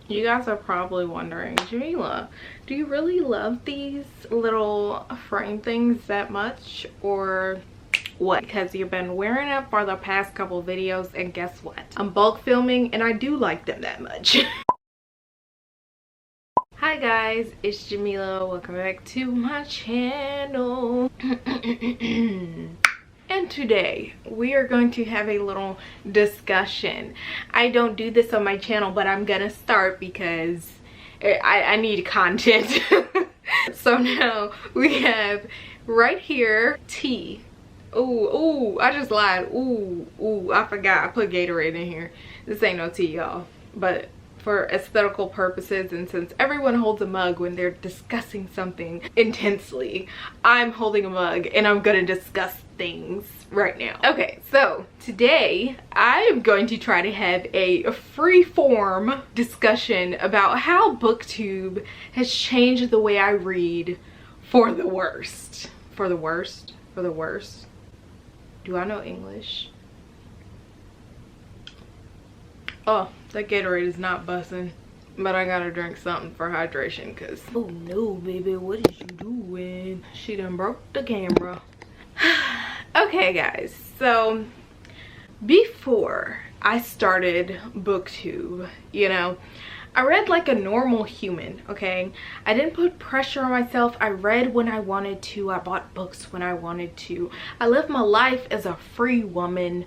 You guys are probably wondering, Jamila, do you really love these little frame things that much, or what? Because you've been wearing it for the past couple videos, and guess what? I'm bulk filming and I do like them that much. Hi guys, it's Jamila. Welcome back to my channel. And today we are going to have a little discussion. I don't do this on my channel, but I'm gonna start because I need content. So now we have right here tea. Oh, I just lied. Ooh, I forgot I put Gatorade in here. This ain't no tea, y'all, but for aesthetical purposes, and since everyone holds a mug when they're discussing something intensely, I'm holding a mug and I'm gonna discuss things right now. Okay, so today I am going to try to have a free form discussion about how BookTube has changed the way I read for the worst. For the worst? For the worst? Do I know English? Oh, that Gatorade is not busting, but I gotta drink something for hydration because, oh no, baby, what is you doing? She done broke the camera. Okay, guys, so before I started BookTube, you know, I read like a normal human, okay? I didn't put pressure on myself. I read when I wanted to. I bought books when I wanted to. I lived my life as a free woman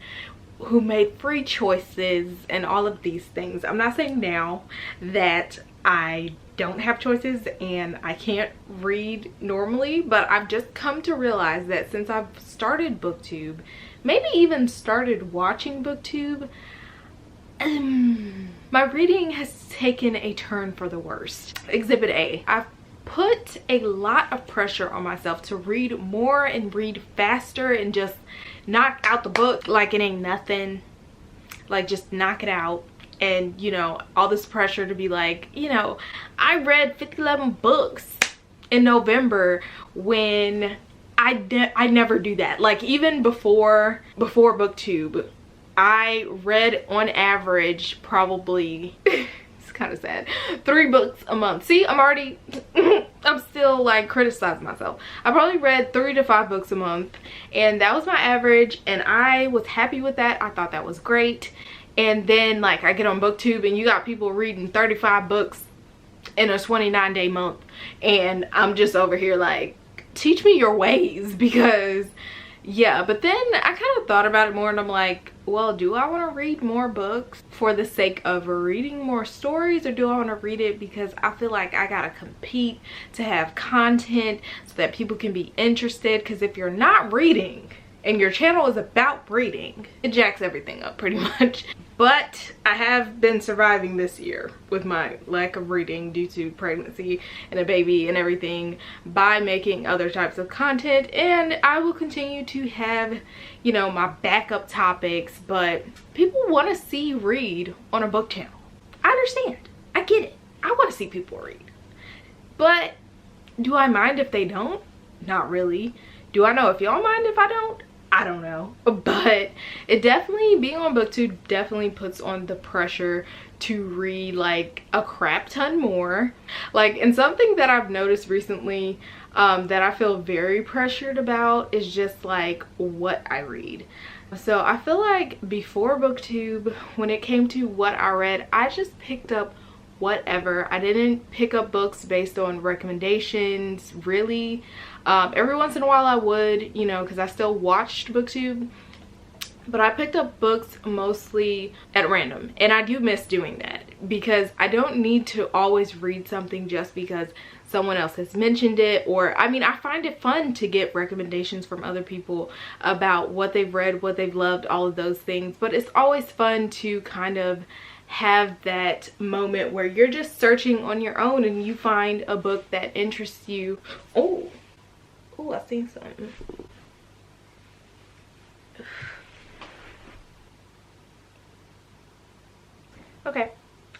who made free choices and all of these things. I'm not saying now that I don't have choices and I can't read normally, but I've just come to realize that since I've started BookTube, maybe even started watching BookTube, my reading has taken a turn for the worst. Exhibit A. I've put a lot of pressure on myself to read more and read faster and just knock out the book like it ain't nothing. Like, just knock it out. And, you know, all this pressure to be like, you know, I read 11 books in November when I never do that. Like, even before BookTube, I read on average probably it's kind of sad, 3 books a month. See, I'm still like criticizing myself. I probably read 3 to 5 books a month, and that was my average, and I was happy with that. I thought that was great. And then like I get on BookTube and you got people reading 35 books in a 29-day month, and I'm just over here like, teach me your ways, because yeah. But then I kind of thought about it more and I'm like, well, do I want to read more books for the sake of reading more stories, or do I want to read it because I feel like I gotta compete to have content so that people can be interested? Because if you're not reading and your channel is about reading, it jacks everything up pretty much. But I have been surviving this year with my lack of reading due to pregnancy and a baby and everything by making other types of content, and I will continue to have, you know, my backup topics. But people want to see read on a book channel. I understand. I get it. I want to see people read. But do I mind if they don't? Not really. Do I know if y'all mind if I don't? I don't know. But it definitely, being on BookTube definitely puts on the pressure to read like a crap ton more. Like, and something that I've noticed recently that I feel very pressured about is just like what I read. So I feel like before BookTube, when it came to what I read, I just picked up whatever. I didn't pick up books based on recommendations, really. Every once in a while I would, you know, because I still watched BookTube, but I picked up books mostly at random, and I do miss doing that because I don't need to always read something just because someone else has mentioned it. Or, I mean, I find it fun to get recommendations from other people about what they've read, what they've loved, all of those things, but it's always fun to kind of have that moment where you're just searching on your own and you find a book that interests you. Oh, I seen something. Okay,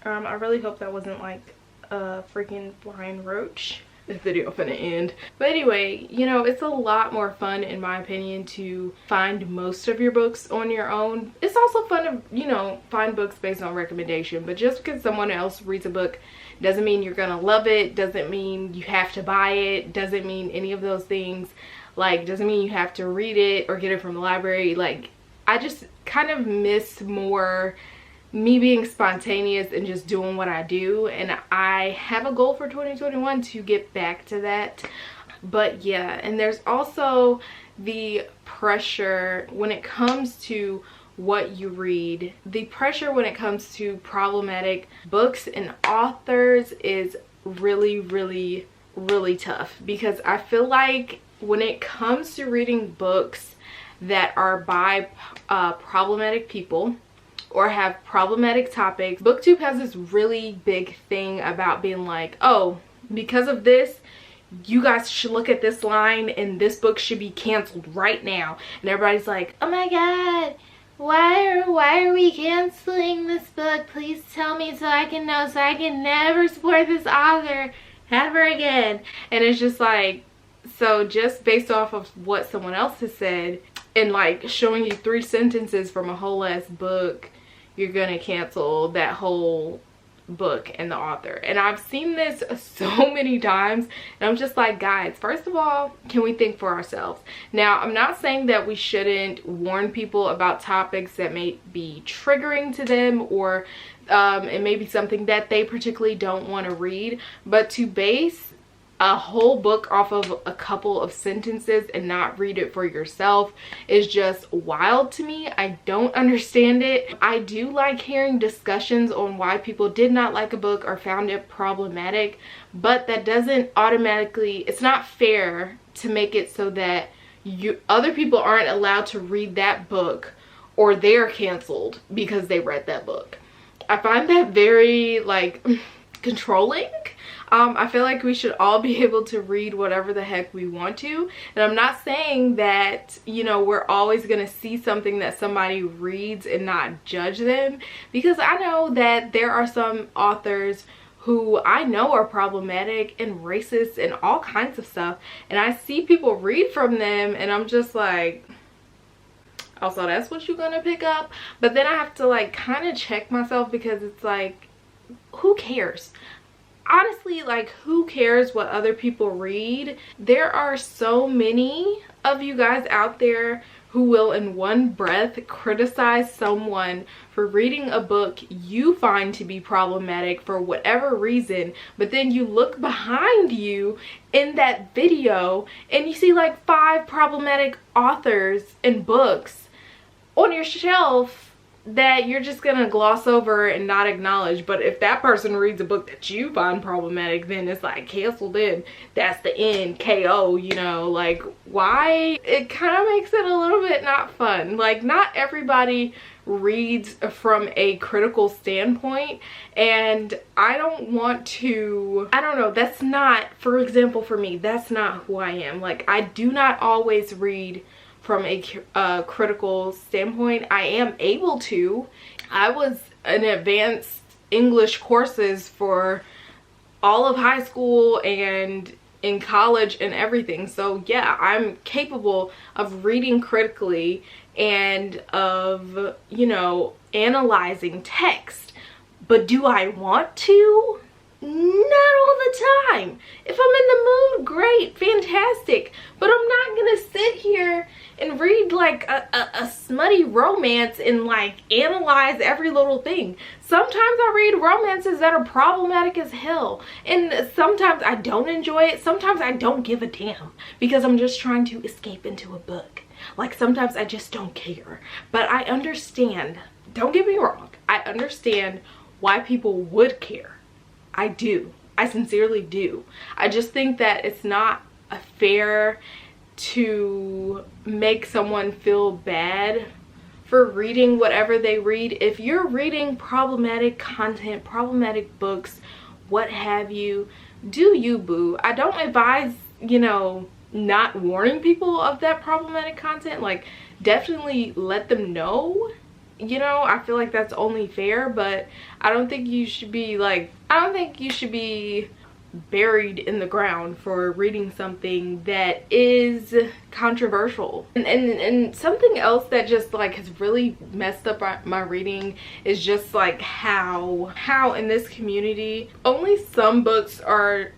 I really hope that wasn't like a freaking flying roach. this video finna end. But anyway, you know, it's a lot more fun in my opinion to find most of your books on your own. It's also fun to, you know, find books based on recommendation, but just because someone else reads a book doesn't mean you're gonna love it, doesn't mean you have to buy it, doesn't mean any of those things. Like, doesn't mean you have to read it or get it from the library. Like, I just kind of miss more me being spontaneous and just doing what I do, and I have a goal for 2021 to get back to that. But yeah, and there's also the pressure when it comes to what you read. The pressure when it comes to problematic books and authors is really, really, really tough, because I feel like when it comes to reading books that are by problematic people or have problematic topics, BookTube has this really big thing about being like, oh, because of this, you guys should look at this line and this book should be canceled right now. And everybody's like, oh my god, why are we canceling this book? Please tell me so I can know, so I can never support this author ever again. And it's just like, so just based off of what someone else has said and like showing you 3 sentences from a whole ass book, you're gonna cancel that whole book and the author. And I've seen this so many times, and I'm just like, guys, first of all, can we think for ourselves? Now, I'm not saying that we shouldn't warn people about topics that may be triggering to them, or it may be something that they particularly don't want to read, but to base a whole book off of a couple of sentences and not read it for yourself is just wild to me. I don't understand it. I do like hearing discussions on why people did not like a book or found it problematic, but that doesn't automatically, it's not fair to make it so that other people aren't allowed to read that book or they're canceled because they read that book. I find that very like controlling. I feel like we should all be able to read whatever the heck we want to. And I'm not saying that, you know, we're always going to see something that somebody reads and not judge them. Because I know that there are some authors who I know are problematic and racist and all kinds of stuff. And I see people read from them and I'm just like, also, that's what you're going to pick up? But then I have to like kind of check myself, because it's like, who cares? Honestly, like, who cares what other people read? There are so many of you guys out there who will in one breath criticize someone for reading a book you find to be problematic for whatever reason, but then you look behind you in that video and you see like 5 problematic authors and books on your shelf that you're just gonna gloss over and not acknowledge. But if that person reads a book that you find problematic, then it's like canceled, in that's the end, KO, you know. Like, why? It kind of makes it a little bit not fun. Like, not everybody reads from a critical standpoint, and I don't want to, I don't know, that's not, for example, for me, that's not who I am. Like, I do not always read from a critical standpoint. I am able to. I was in advanced English courses for all of high school and in college and everything. So yeah, I'm capable of reading critically and of, you know, analyzing text. But do I want to? Not all the time. If I'm in the mood, great, fantastic. But I'm not gonna sit here and read like a smutty romance and like analyze every little thing. Sometimes I read romances that are problematic as hell, and sometimes I don't enjoy it. Sometimes I don't give a damn because I'm just trying to escape into a book. Like, sometimes I just don't care. But I understand, don't get me wrong, I understand why people would care. I do. I sincerely do. I just think that it's not fair to make someone feel bad for reading whatever they read. If you're reading problematic content, problematic books, what have you, do you, boo. I don't advise, you know, not warning people of that problematic content. Like, definitely let them know. You know, I feel like that's only fair, but I don't think you should be like, I don't think you should be buried in the ground for reading something that is controversial. And something else that just like has really messed up my reading is just like how in this community only some books are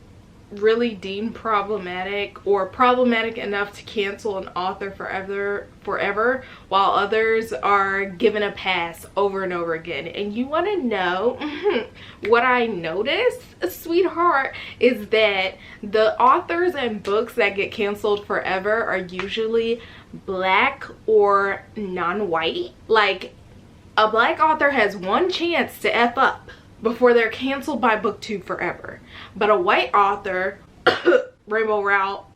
really deemed problematic or problematic enough to cancel an author forever, while others are given a pass over and over again. And you want to know what I noticed, sweetheart, is that the authors and books that get canceled forever are usually black or non-white. Like, a black author has one chance to F up before they're canceled by BookTube forever. But a white author, Rainbow Rowell,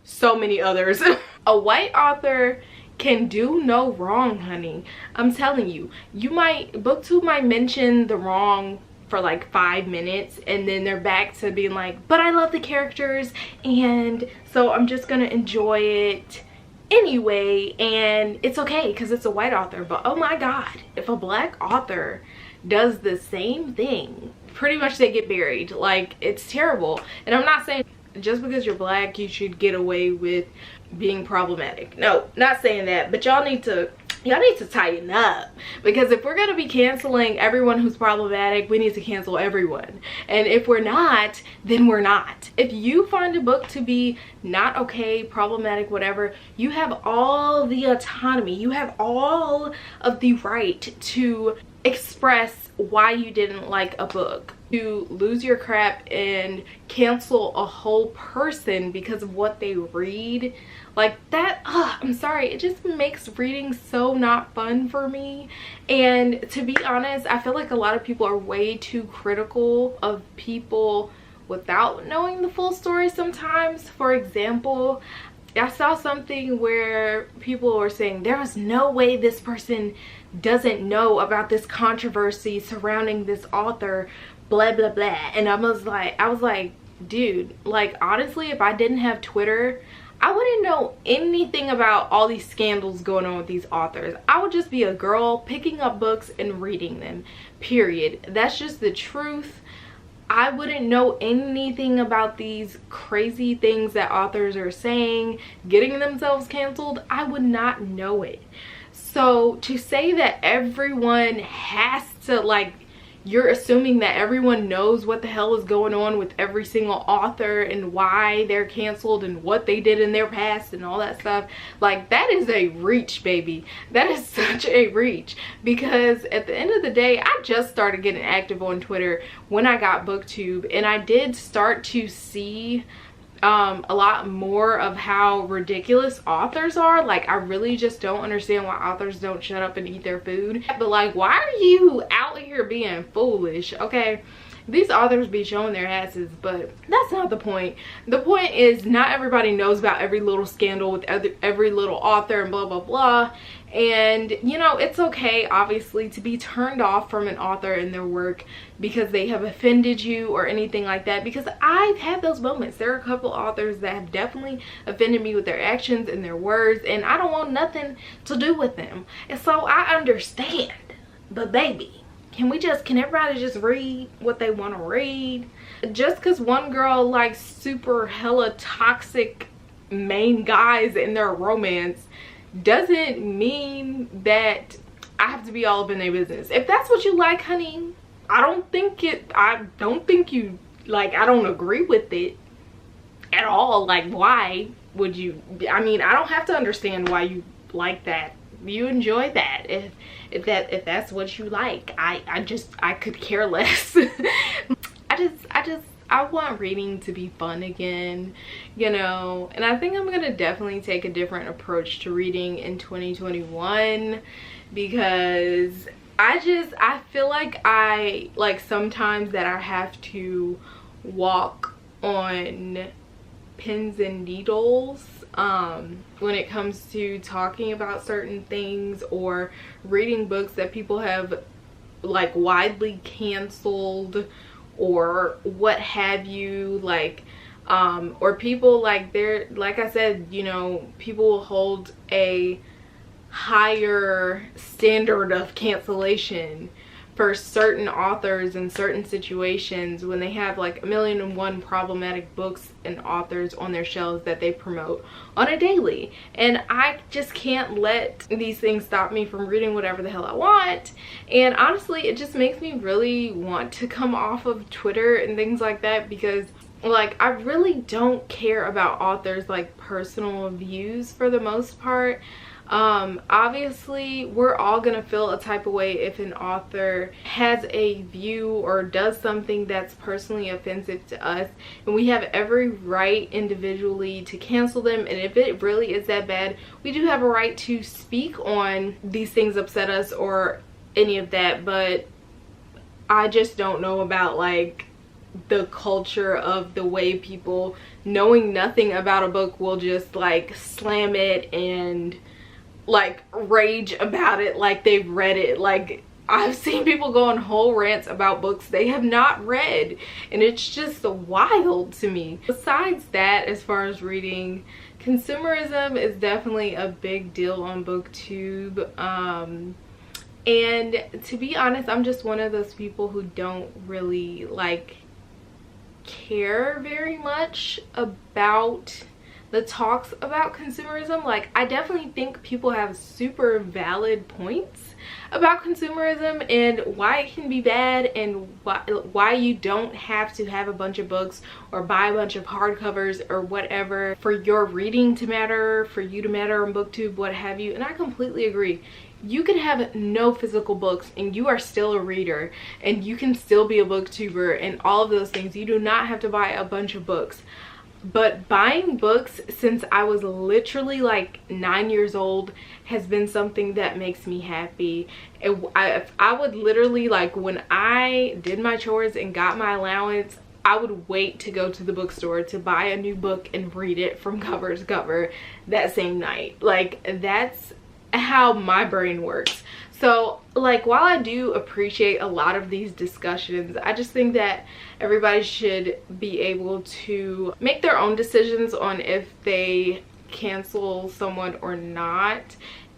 so many others, a white author can do no wrong, honey. I'm telling you, BookTube might mention the wrong for like 5 minutes, and then they're back to being like, but I love the characters, and so I'm just gonna enjoy it anyway, and it's okay because it's a white author. But oh my god, if a black author does the same thing, pretty much they get buried. Like, it's terrible. And I'm not saying just because you're black you should get away with being problematic. No, not saying that, but y'all need to tighten up, because if we're gonna be canceling everyone who's problematic, we need to cancel everyone. And if we're not, then we're not. If you find a book to be not okay, problematic, whatever, you have all the autonomy, you have all of the right to express why you didn't like a book, to lose your crap and cancel a whole person because of what they read. Like that, I'm sorry, it just makes reading so not fun for me. And to be honest, I feel like a lot of people are way too critical of people without knowing the full story sometimes. For example, I saw something where people were saying there was no way this person doesn't know about this controversy surrounding this author, blah blah blah. And I was like, dude, like honestly, if I didn't have Twitter, I wouldn't know anything about all these scandals going on with these authors. I would just be a girl picking up books and reading them, period. That's just the truth. I wouldn't know anything about these crazy things that authors are saying, getting themselves canceled. I would not know it. So to say that everyone has to, like, you're assuming that everyone knows what the hell is going on with every single author and why they're canceled and what they did in their past and all that stuff. Like, that is a reach, baby. That is such a reach, because at the end of the day, I just started getting active on Twitter when I got BookTube, and I did start to see a lot more of how ridiculous authors are. Like, I really just don't understand why authors don't shut up and eat their food. But like, why are you out here being foolish? Okay, these authors be showing their asses, but that's not the point. The point is, not everybody knows about every little scandal with every little author and blah blah blah. And you know, it's okay obviously to be turned off from an author and their work because they have offended you or anything like that, because I've had those moments. There are a couple authors that have definitely offended me with their actions and their words, and I don't want nothing to do with them. And so I understand, but baby, can everybody just read what they want to read? Just because one girl likes super hella toxic main guys in their romance doesn't mean that I have to be all up in their business. If that's what you like, honey, I don't agree with it at all. Like, why would you? I mean, I don't have to understand why you like that. You enjoy that. If that's what you like. I could care less. I want reading to be fun again, you know, and I think I'm gonna definitely take a different approach to reading in 2021, because I feel like sometimes that I have to walk on pins and needles when it comes to talking about certain things or reading books that people have like widely canceled or what have you, like or people like I said, you know, people will hold a higher standard of cancellation for certain authors in certain situations when they have like 1,000,001 problematic books and authors on their shelves that they promote on a daily. And I just can't let these things stop me from reading whatever the hell I want. And honestly, it just makes me really want to come off of Twitter and things like that, because like I really don't care about authors' like personal views for the most part. Obviously we're all gonna feel a type of way if an author has a view or does something that's personally offensive to us, and we have every right individually to cancel them. And if it really is that bad, we do have a right to speak on these things upset us or any of that. But I just don't know about like the culture of the way people, knowing nothing about a book, will just like slam it and like rage about it like they've read it. Like I've seen people go on whole rants about books they have not read, and it's just wild to me. Besides that, as far as reading, consumerism is definitely a big deal on BookTube. And to be honest, I'm just one of those people who don't really like care very much about the talks about consumerism. Like I definitely think people have super valid points about consumerism and why it can be bad, and why you don't have to have a bunch of books or buy a bunch of hardcovers or whatever for your reading to matter, for you to matter on BookTube, what have you. And I completely agree. You can have no physical books and you are still a reader, and you can still be a booktuber and all of those things. You do not have to buy a bunch of books. But buying books since I was literally like 9 years old has been something that makes me happy. I would literally, like when I did my chores and got my allowance, I would wait to go to the bookstore to buy a new book and read it from cover to cover that same night. Like that's how my brain works. So like while I do appreciate a lot of these discussions, I just think that everybody should be able to make their own decisions on if they cancel someone or not.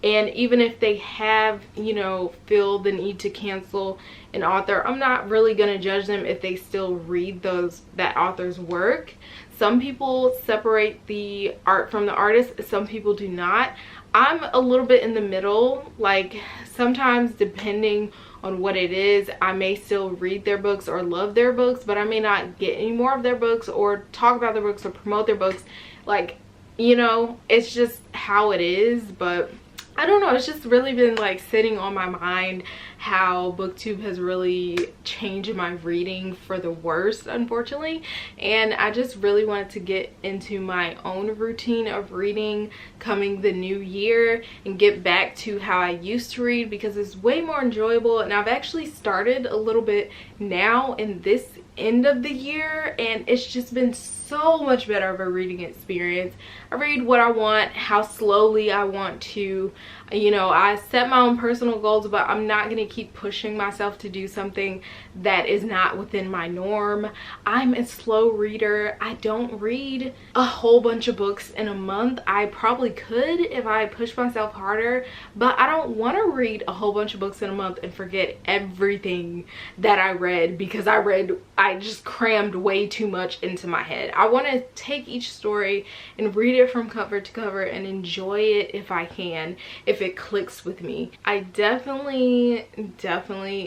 And even if they have, you know, feel the need to cancel an author, I'm not really gonna judge them if they still read that author's work. Some people separate the art from the artist, some people do not. I'm a little bit in the middle. Like sometimes, depending on what it is, I may still read their books or love their books, but I may not get any more of their books or talk about their books or promote their books. Like, you know, it's just how it is. But I don't know, it's just really been like sitting on my mind how BookTube has really changed my reading for the worst, unfortunately. And I just really wanted to get into my own routine of reading coming the new year and get back to how I used to read, because it's way more enjoyable. And I've actually started a little bit now in this end of the year, and it's just been so much better of a reading experience. I read what I want, how slowly I want to. You know, I set my own personal goals, but I'm not going to keep pushing myself to do something that is not within my norm. I'm a slow reader. I don't read a whole bunch of books in a month. I probably could if I push myself harder, but I don't want to read a whole bunch of books in a month and forget everything that I read because I just crammed way too much into my head. I want to take each story and read it from cover to cover and enjoy it if I can, if it clicks with me. I definitely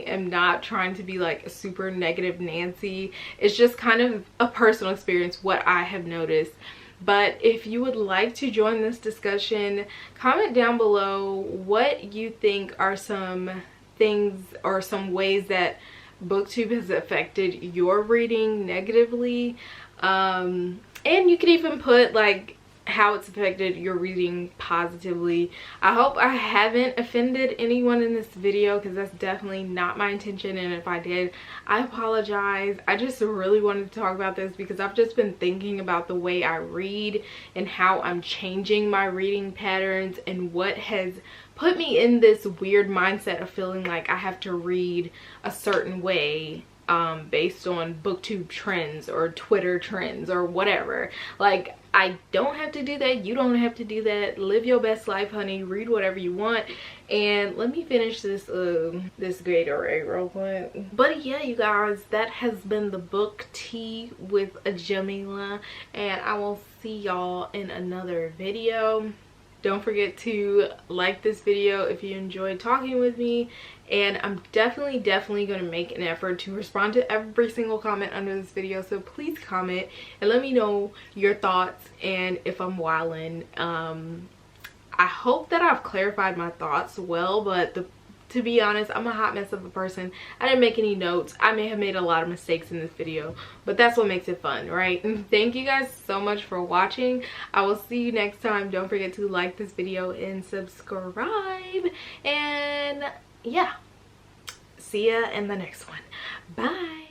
am not trying to be like a super negative Nancy. It's just kind of a personal experience, what I have noticed. But if you would like to join this discussion, comment down below what you think are some things or some ways that BookTube has affected your reading negatively. And you could even put like how it's affected your reading positively. I hope I haven't offended anyone in this video, because that's definitely not my intention, and if I did, I apologize. I just really wanted to talk about this because I've just been thinking about the way I read and how I'm changing my reading patterns and what has put me in this weird mindset of feeling like I have to read a certain way based on BookTube trends or Twitter trends or whatever. Like, I don't have to do that. You don't have to do that. Live your best life, honey. Read whatever you want. And let me finish this this Gatorade real quick. But yeah, you guys, that has been the book tea with Jamila, and I will see y'all in another video. Don't forget to like this video if you enjoyed talking with me, and I'm definitely going to make an effort to respond to every single comment under this video. So please comment and let me know your thoughts and if I'm wildin'. I hope that I've clarified my thoughts well, but to be honest, I'm a hot mess of a person. I didn't make any notes. I may have made a lot of mistakes in this video, but that's what makes it fun, right? And thank you guys so much for watching. I will see you next time. Don't forget to like this video and subscribe. And yeah, see ya in the next one. Bye.